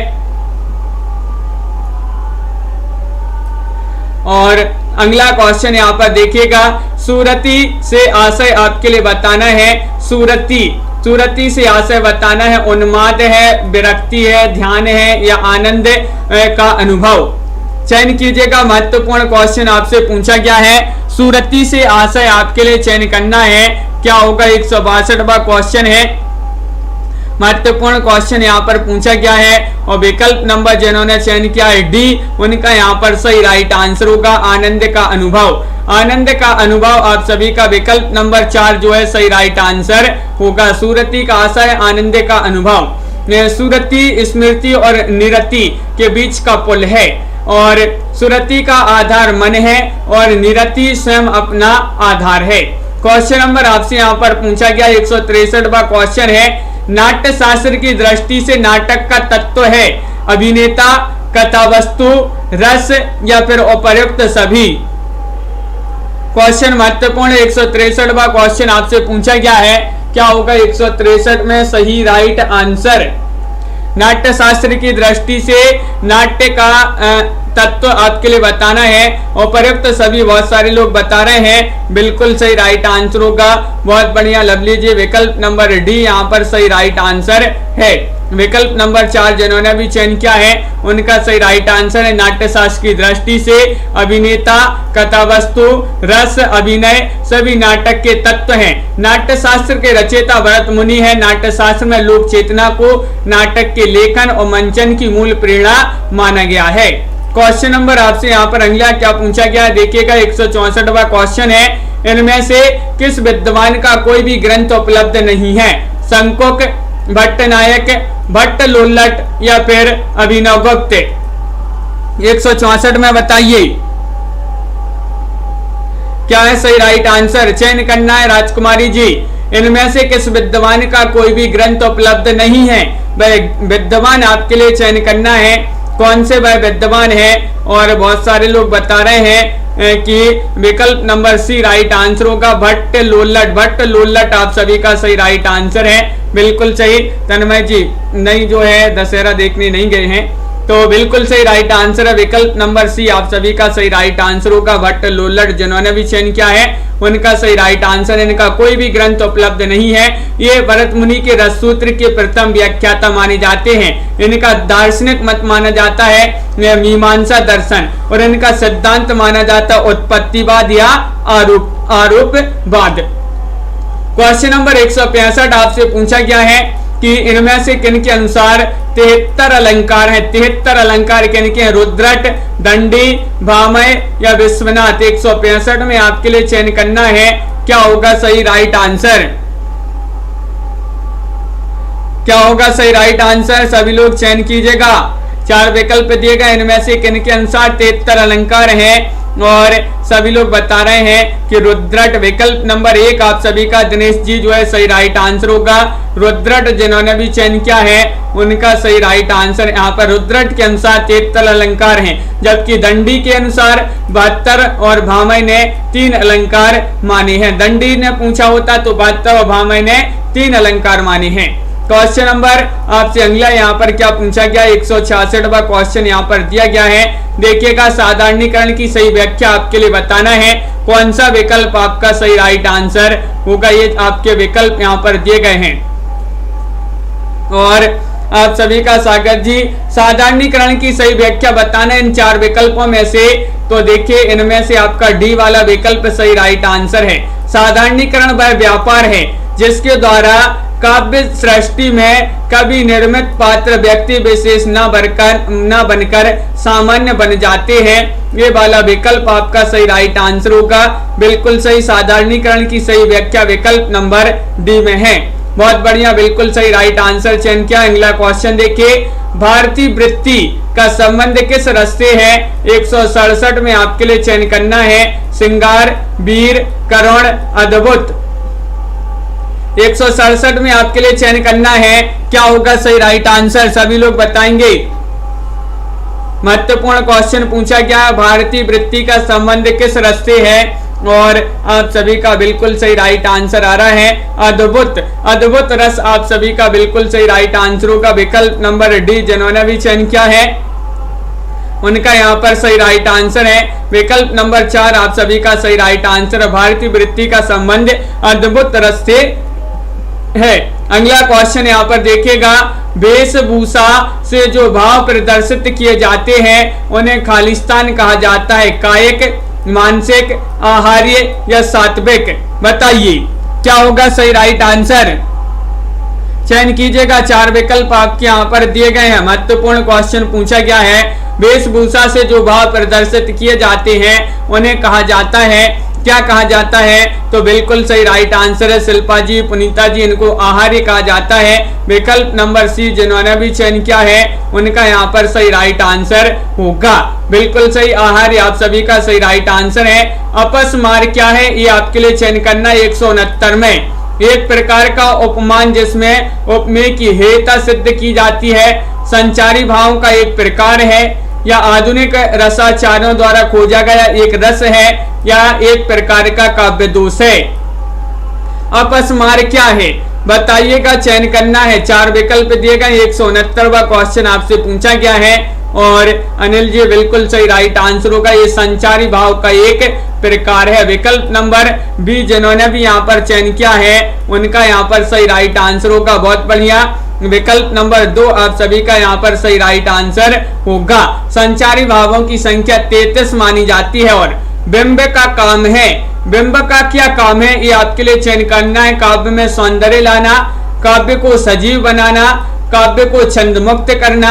और अगला क्वेश्चन यहाँ पर देखिएगा, सूरती से आशय आपके लिए बताना है। सूरती से आशय बताना है, उन्माद है, विरक्ति है, ध्यान है या आनंद का अनुभव? चयन कीजिएगा। महत्वपूर्ण क्वेश्चन आपसे पूछा गया है, सूरती से आशय आपके लिए चयन करना है। क्या होगा? 162वां क्वेश्चन है। महत्वपूर्ण क्वेश्चन यहाँ पर पूछा गया है और विकल्प नंबर जिन्होंने चयन किया है डी, उनका यहाँ पर सही राइट आंसर होगा आनंद का अनुभव। आनंद का अनुभव आप सभी का विकल्प नंबर 4 जो है सही राइट आंसर होगा। सूरती का आशय आनंद का अनुभव। सूरती स्मृति और निरति के बीच का पुल है और सुरति का आधार मन है और निरति स्वयं अपना आधार है। क्वेश्चन नंबर आपसे यहाँ पर पूछा गया 163वां क्वेश्चन है, नाट्य शास्त्र की दृष्टि से नाटक का तत्व है अभिनेता, कथावस्तु, रस या फिर उपर्युक्त सभी? क्वेश्चन महत्वपूर्ण 163वां क्वेश्चन आपसे पूछा गया है। क्या होगा 163 में सही राइट आंसर? नाट्य शास्त्र की दृष्टि से नाट्य का तत्व आपके लिए बताना है। उपर्युक्त सभी बहुत सारे लोग बता रहे हैं, बिल्कुल सही राइट आंसर होगा। बहुत बढ़िया लवली जी, विकल्प नंबर डी यहाँ पर सही राइट आंसर है। विकल्प नंबर 4 जिन्होंने भी चयन किया है उनका सही राइट आंसर है। नाट्य शास्त्र की दृष्टि से अभिनेता, कथावस्तु, रस, अभिनय सभी नाटक के तत्व हैं। नाट्य शास्त्र के रचयिता भरत मुनि है। नाट्य शास्त्र में लोक चेतना को नाटक के लेखन और मंचन की मूल प्रेरणा माना गया है। क्वेश्चन नंबर आपसे यहाँ पर अगला क्या पूछा गया है देखिएगा, 164वां क्वेश्चन है, इनमें से किस विद्वान का कोई भी ग्रंथ उपलब्ध नहीं है? शंकुक, भट्टनायक, भट्ट लोल्लट या फिर अभिनव गुप्त। 164 में बताइए क्या है सही राइट आंसर। चयन करना है राजकुमारी जी। इनमें से किस विद्वान का कोई भी ग्रंथ उपलब्ध नहीं है। वह विद्वान आपके लिए चयन करना है, कौन से वह विद्वान है। और बहुत सारे लोग बता रहे हैं कि विकल्प नंबर सी राइट आंसर होगा, भट्ट लोल्लट। भट्ट लोल्लट आप सभी का सही राइट आंसर है, बिल्कुल सही। तन्मय जी नहीं जो है दशहरा देखने नहीं गए हैं, तो बिल्कुल सही राइट आंसर है विकल्प नंबर सी आप सभी का सही राइट आंसर होगा। भट्ट लोल्लट जिन्होंने भी चयन किया है उनका सही राइट आंसर। इनका कोई भी ग्रंथ उपलब्ध नहीं है। ये भरत मुनि के रससूत्र के प्रथम व्याख्याता माने जाते हैं। इनका दार्शनिक मत माना जाता है मीमांसा दर्शन, और इनका सिद्धांत माना जाता है उत्पत्तिवाद या आरोपवाद। क्वेश्चन नंबर 165 आपसे पूछा गया है कि इनमें से किन के अनुसार 73 अलंकार हैं। 73 अलंकार किन के हैं। रुद्रट, दंडी, भामय या विश्वनाथ। 165 में आपके लिए चयन करना है, क्या होगा सही राइट आंसर। क्या होगा सही राइट आंसर, सभी लोग चयन कीजिएगा। 4 विकल्प दिए गए, इनमें से किन के अनुसार 73 अलंकार हैं, और सभी लोग बता रहे हैं कि रुद्रट। विकल्प नंबर 1 आप सभी का दिनेश जी जो है सही राइट आंसर होगा। रुद्रट जिन्होंने भी चयन किया है उनका सही राइट आंसर। यहाँ पर रुद्रट के अनुसार 73 अलंकार हैं, जबकि दंडी के अनुसार 72 और भामय ने 3 अलंकार माने हैं। दंडी ने पूछा होता तो 72 और भामय ने 3 अलंकार माने हैं। क्वेश्चन नंबर आपसे अगला यहाँ पर क्या पूछा गया, 166वां क्वेश्चन यहाँ पर दिया गया है। देखिएगा, साधारणीकरण की सही व्याख्या आपके लिए बताना है, कौन सा विकल्प आपका सही राइट आंसर होगा। ये आपके विकल्प यहाँ पर दिए गए हैं और आप सभी का स्वागत जी। साधारणीकरण की सही व्याख्या बताना इन 4 विकल्पों में से, तो देखिए इनमें से आपका डी वाला विकल्प सही राइट आंसर है। साधारणीकरण वह व्यापार है जिसके द्वारा काव्य सृष्टि में कभी निर्मित पात्र व्यक्ति विशेष न बनकर सामान्य बन जाते हैं। ये वाला विकल्प आपका सही राइट आंसर होगा, बिल्कुल सही। साधारणीकरण की सही व्याख्या विकल्प नंबर डी में है। बहुत बढ़िया, बिल्कुल सही राइट आंसर चयन किया। अगला क्वेश्चन देखिए, भारतीय वृत्ति का संबंध किस रस से है। 167 में आपके लिए चयन करना है, श्रृंगार, वीर, करुण, अद्भुत। 167 में आपके लिए चयन करना है, क्या होगा सही राइट आंसर, सभी लोग बताएंगे। महत्वपूर्ण क्वेश्चन पूछा गया, भारतीय वृत्ति का संबंध किस रस से है, और आप सभी का बिल्कुल सही राइट आंसर आ रहा है अद्भुत। अद्भुत रस आप सभी का बिल्कुल सही राइट आंसर होगा। विकल्प नंबर डी जिन्होंने भी चयन किया है उनका यहाँ पर सही राइट आंसर है। विकल्प नंबर 4 आप सभी का सही राइट आंसर। भारतीय वृत्ति का संबंध अद्भुत रस से है। अगला क्वेश्चन यहाँ पर देखिएगा, वेशभूषा से जो भाव प्रदर्शित किए जाते हैं उन्हें खालिस्तान कहा जाता है। कायिक, मानसिक, आहार्य या सात्विक। बताइए क्या होगा सही राइट आंसर, चयन कीजिएगा। 4 विकल्प आपके यहाँ पर दिए गए हैं। महत्वपूर्ण क्वेश्चन पूछा गया है, वेशभूषा से जो भाव प्रदर्शित किए जाते हैं उन्हें कहा जाता है, क्या कहा जाता है, तो बिल्कुल सही राइट आंसर है शिल्पा जी, पुनीता जी, इनको आहार्य कहा जाता है। विकल्प नंबर सी जिन्होंने भी चयन किया है उनका यहाँ पर सही राइट आंसर होगा, बिल्कुल सही, आहार्य आप सभी का सही राइट आंसर है। अपस्मार क्या है, ये आपके लिए चयन करना है। 169 में एक प्रकार का उपमान जिसमें उपमेय की हेयता सिद्ध की जाती है, संचारी भाव का एक प्रकार है, या आधुनिक रसाचार्यों द्वारा खोजा गया एक रस है, या एक प्रकार का काव्य दोष है। अपस्मार क्या है बताइएगा, चयन करना है। 4 विकल्प दिए गए। 169वां क्वेश्चन आपसे पूछा गया है और अनिल जी बिल्कुल सही राइट आंसर होगा। ये संचारी भाव का एक प्रकार है। विकल्प नंबर बी जिन्होंने भी यहाँ पर चयन किया है उनका यहाँ पर सही राइट आंसर होगा। बहुत बढ़िया, विकल्प नंबर 2 आप सभी का यहाँ पर सही राइट आंसर होगा। संचारी भावों की संख्या 33 मानी जाती है और बिंब का काम है। बिंब का क्या काम है, ये आपके लिए चयन करना है। काव्य में सौंदर्य लाना, काव्य को सजीव बनाना, काव्य को छंद मुक्त करना,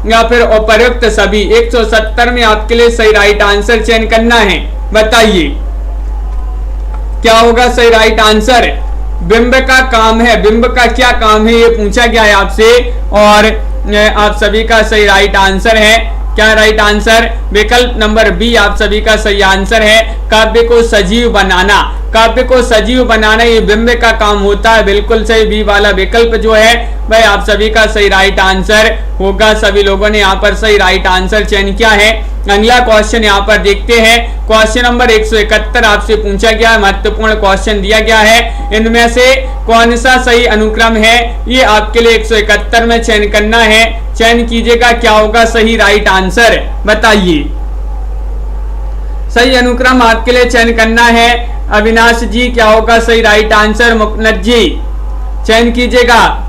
या फिर उपयुक्त सभी। 170 में आपके लिए सही राइट आंसर चयन करना है। बताइए क्या होगा सही राइट आंसर, बिंब का काम है, बिंब का क्या काम है, ये पूछा गया है आपसे। और आप सभी का सही राइट आंसर है, क्या राइट आंसर, विकल्प नंबर बी आप सभी का सही आंसर है। काव्य को सजीव बनाना, काव्य को सजीव बनाना ये बिंब का काम होता है, बिल्कुल सही बी वाला विकल्प जो है भाई आप सभी का सही राइट आंसर होगा। सभी लोगों ने यहाँ पर सही राइट आंसर चयन किया है। अगला क्वेश्चन यहाँ पर देखते हैं, क्वेश्चन नंबर 171 आपसे पूछा गया है, महत्वपूर्ण क्वेश्चन दिया गया है। इनमें से कौन सा सही अनुक्रम है, ये आपके लिए 171 में चयन करना है। चयन कीजिएगा, क्या होगा सही राइट आंसर बताइए। सही अनुक्रम आपके लिए चयन करना है। अविनाश जी क्या होगा सही राइट आंसर, मुकनद जी चयन कीजिएगा,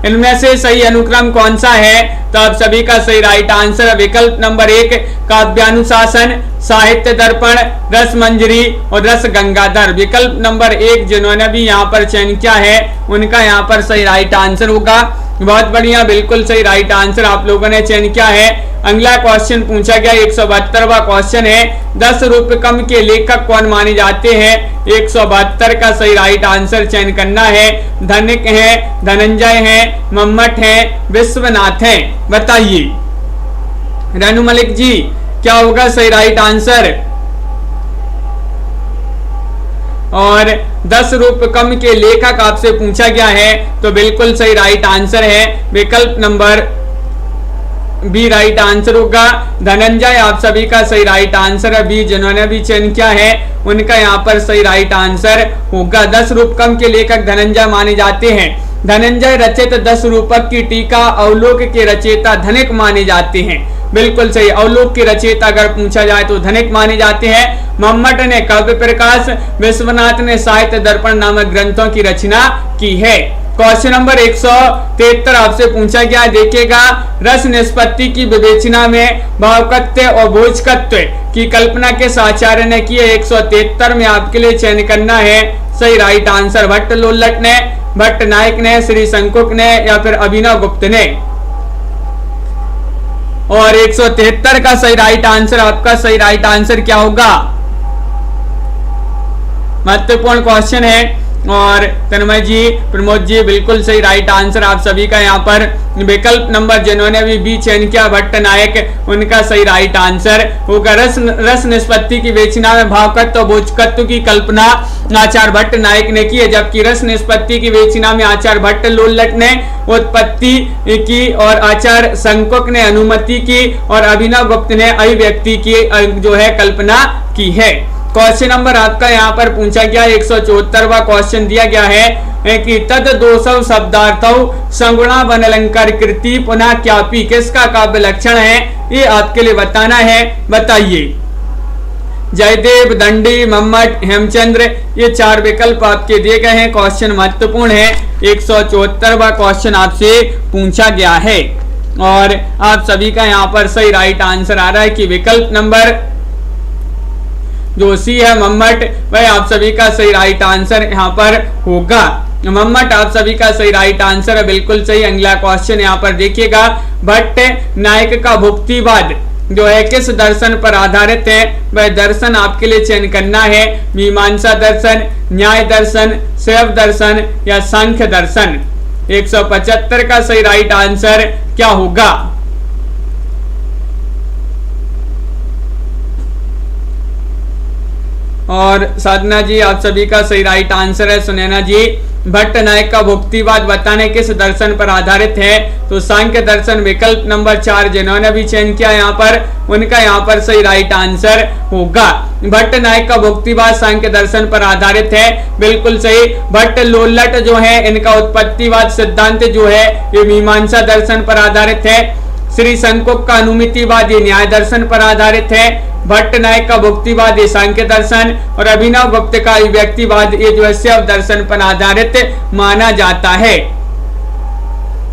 इनमें से सही अनुक्रम कौन सा है। तो आप सभी का सही राइट आंसर विकल्प नंबर 1 काव्यानुशासन, साहित्य दर्पण, रस मंजरी और रस गंगाधर। विकल्प नंबर 1 जिन्होंने भी यहाँ पर चयन किया है उनका यहाँ पर सही राइट आंसर होगा। बहुत बढ़िया, बिल्कुल सही राइट आंसर आप लोगों ने चयन किया है। अगला क्वेश्चन पूछा गया 172वां क्वेश्चन है, 10 रूपकम के लेखक कौन माने जाते हैं। 172 का सही राइट आंसर चयन करना है। धनिक है, धनंजय है, मम्मट है, विश्वनाथ है, बताइए। रानू मलिक जी क्या होगा सही राइट आंसर। और 10 रूपकम के लेखक आपसे पूछा गया है, तो बिल्कुल सही राइट आंसर है विकल्प नंबर बी राइट आंसर होगा। धनंजय आप सभी का सही राइट आंसर है, बी जिन्होंने भी चयन किया है उनका यहाँ पर सही राइट आंसर होगा। 10 रूपकम के लेखक धनंजय माने जाते हैं। धनंजय रचित 10 रूपक की टीका अवलोक के रचयिता धनिक माने जाते हैं, बिल्कुल सही। अवलोक के रचयिता अगर पूछा जाए तो धनिक माने जाते हैं। मम्मट ने काव्य प्रकाश, विश्वनाथ ने साहित्य दर्पण नामक ग्रंथों की रचना की है। क्वेश्चन नंबर 173 आपसे पूछा गया, देखिएगा। रस निष्पत्ति की विवेचना में भावकत्व और भोजकत्व की कल्पना किस आचार्य ने की है। 173 में आपके लिए चयन करना है सही राइट आंसर। भट्ट लोल्लट ने, भट्ट नायक ने, श्री शंकुक ने या फिर अभिनव गुप्त ने। और 173 का सही राइट आंसर, आपका सही राइट आंसर क्या होगा। महत्वपूर्ण क्वेश्चन है। और तन्मय जी, प्रमोद जी बिल्कुल सही राइट आंसर आप सभी का यहाँ पर विकल्प नंबर जिन्होंने भी बी चयन किया भट्ट नायक उनका सही राइट आंसर होगा। रस निष्पत्ति की विवेचना में भावकत्व और भोजकत्व की कल्पना आचार्य भट्ट नायक ने की है, जबकि रस निष्पत्ति की विवेचना में आचार्य भट्ट लोल्लट ने उत्पत्ति की और आचार्य शंकुक ने अनुमति की और अभिनव गुप्त ने अभिव्यक्ति की जो है कल्पना की है। क्वेश्चन नंबर आपका यहाँ पर पूछा गया 174वां क्वेश्चन दिया गया है कि तद दोषौ शब्दार्थौ संगुणा वनलंकार कृति पुनः क्यापी किसका काव्य लक्षण है, ये आपके लिए बताना है, बताइए। जयदेव, दंडी, मम्मट, हेमचंद्र, ये 4 विकल्प आपके दिए गए हैं। क्वेश्चन महत्वपूर्ण है। 174वां क्वेश्चन आपसे पूछा गया है और आप सभी का यहाँ पर सही राइट आंसर आ रहा है कि विकल्प नंबर जो सी है मम्मट, वह आप सभी का सही राइट आंसर यहाँ पर होगा। मम्मट आप सभी का सही राइट आंसर है, बिल्कुल सही। अगला क्वेश्चन यहाँ पर देखिएगा। भट्ट नायक का भुक्तिवाद जो है किस दर्शन पर आधारित है, वह दर्शन आपके लिए चयन करना है। मीमांसा दर्शन, न्याय दर्शन, शैव दर्शन या सांख्य दर्शन। 175 का सही राइट आंसर क्या होगा। और साधना जी आप सभी का सही राइट आंसर है। सुनैना जी, भट्ट नायक का भुक्तिवाद बताने किस दर्शन पर आधारित है, तो सांख्य दर्शन विकल्प नंबर 4 जिन्होंने भी चयन किया यहाँ पर उनका यहाँ पर सही राइट आंसर होगा। भट्ट नायक का भुक्तिवाद सांख्य दर्शन पर आधारित है, बिल्कुल सही। भट्ट लोल्लट जो है इनका उत्पत्तिवाद सिद्धांत जो है ये मीमांसा दर्शन पर आधारित है। श्री शंकुक का अनुमितिवाद ये न्याय दर्शन पर आधारित है। भट्ट नायक का भुक्तिवाद ये सांख्य दर्शन और अभिनव गुप्त का अभिव्यक्तिवाद ये जो है शैव दर्शन पर आधारित माना जाता है।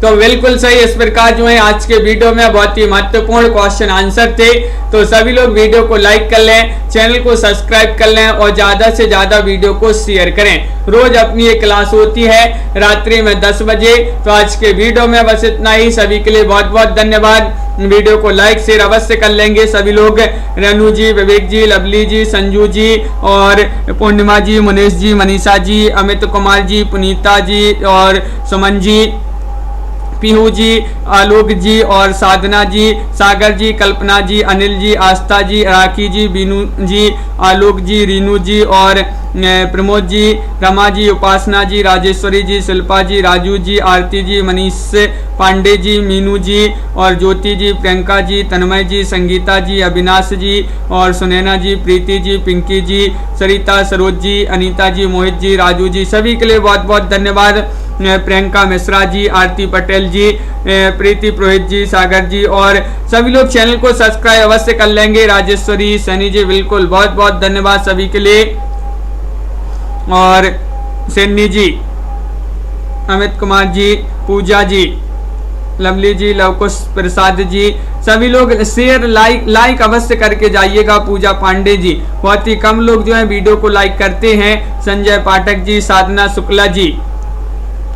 तो बिल्कुल सही। इस प्रकार जो है आज के वीडियो में बहुत ही महत्वपूर्ण क्वेश्चन आंसर थे। तो सभी लोग वीडियो को लाइक कर लें, चैनल को सब्सक्राइब कर लें और ज्यादा से ज्यादा वीडियो को शेयर करें। रोज अपनी ये क्लास होती है रात्रि में 10 बजे। तो आज के वीडियो में बस इतना ही। सभी के लिए बहुत बहुत धन्यवाद। वीडियो को लाइक शेयर अवश्य कर लेंगे सभी लोग। रेनू जी, विवेक जी, लवली जी, संजू जी और पूर्णिमा जी, मुनेश जी, मनीषा जी, अमित कुमार जी, पुनीता जी और सुमन जी, पीहू जी, आलोक जी और साधना जी, सागर जी, कल्पना जी, अनिल जी, आस्था जी, राखी जी, बीनू जी, आलोक जी, रीनू जी और प्रमोद जी, रमा जी, उपासना जी, राजेश्वरी जी, शिल्पा जी, राजू जी, आरती जी, मनीष पांडे जी, मीनू जी और ज्योति जी, प्रियंका जी, तन्मय जी, संगीता जी, अविनाश जी और सुनैना जी, प्रीति जी, पिंकी जी, सरिता, सरोज जी, अनीता जी, मोहित जी, राजू जी, सभी के लिए बहुत बहुत धन्यवाद। प्रियंका मिश्रा जी, आरती पटेल जी, प्रीति पुरोहित जी, सागर जी और सभी लोग चैनल को सब्सक्राइब अवश्य कर लेंगे। राजेश्वरी, सनी जी, बिल्कुल बहुत बहुत धन्यवाद सभी के लिए। और सन्नी जी, अमित कुमार जी, पूजा जी, लवली जी, लवकुश प्रसाद जी, सभी लोग शेयर लाइक अवश्य करके जाइएगा। पूजा पांडे जी, बहुत ही कम लोग जो है वीडियो को लाइक करते हैं। संजय पाठक जी, साधना शुक्ला जी,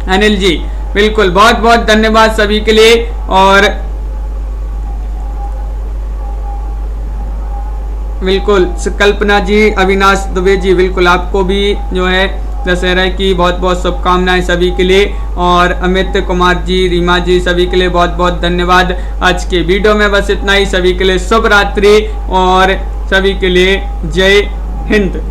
अनिल जी, बिल्कुल बहुत बहुत धन्यवाद सभी के लिए। और बिल्कुल कल्पना जी, अविनाश दुबे जी, बिल्कुल आपको भी जो है दशहरा की बहुत बहुत शुभकामनाएं सभी के लिए। और अमित कुमार जी, रीमा जी, सभी के लिए बहुत बहुत धन्यवाद। आज के वीडियो में बस इतना ही। सभी के लिए शुभ रात्रि और सभी के लिए जय हिंद।